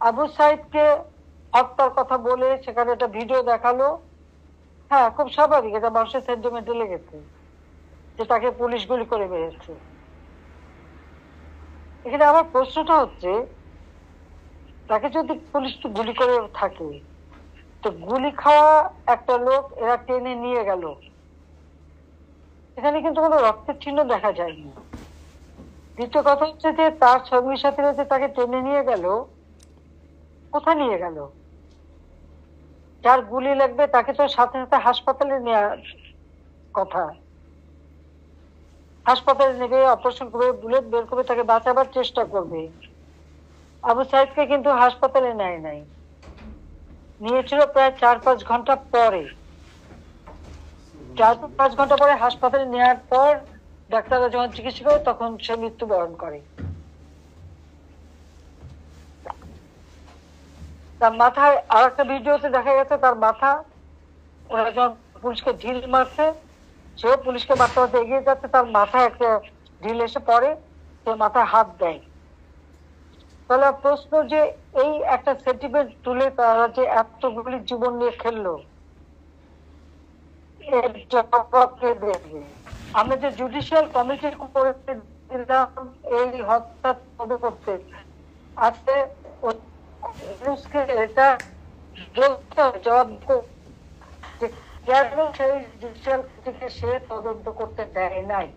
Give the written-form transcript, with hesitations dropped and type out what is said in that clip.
আবু সাইদকে হত্যার কথা বলে সেখানে একটা ভিডিও দেখালো। হ্যাঁ, খুব স্বাভাবিক, এটা মানুষের সেন্টিমেন্টে লেগেছে যে তাকে পুলিশ গুলি করে মেরেছে। এখানে আমার প্রশ্নটা হচ্ছে, তাকে যদি পুলিশ গুলি করে থাকে, তো গুলি খাওয়া একটা লোক এরা টেনে নিয়ে গেল, এখানে কিন্তু কোনো রক্তের চিহ্ন দেখা যায়নি। দ্বিতীয় কথা হচ্ছে যে তার সঙ্গী সাথীরা যে তাকে টেনে নিয়ে গেল, কোথায় নিয়ে গেল? যার গুলি লাগবে তাকে তো সাথে সাথে হাসপাতালে নেওয়ার কথা। হাসপাতালে নেবে, অপারেশন করবে, বুলেট বের করবে, তাকে বাঁচাবার চেষ্টা করবে। আবু সাইদকে কিন্তু হাসপাতালে নেয় নাই, নিয়েছিল প্রায় 4-5 ঘন্টা পরে। 4-5 ঘন্টা পরে হাসপাতালে নেওয়ার পর ডাক্তাররা যখন চিকিৎসা করে তখন সে মৃত্যুবরণ করে। তার মাথায় আর একটা ভিডিওতে দেখা গেছে তার মাথা, ওরা যখন পুলিশকে ঢিল মারছে, সেও পুলিশকে মারতে মারতে এগিয়ে যাচ্ছে, তার মাথায় একটা ঢিল এসে পড়ে, সে মাথায় হাত দেয়। তাহলে প্রশ্ন যে এই একটা সেন্টিমেন্ট তুলে তারা যে এতগুলি জীবন নিয়ে খেললো, এর জবাব কে দেবে? আমরা যে জুডিশিয়াল কমিটি করে দিলাম এই হত্যা তদন্ত করতে, আজকে এটা জবাব যে কেন সেই জুডিশিয়াল কমিটিকে সে তদন্ত করতে দেয় নাই।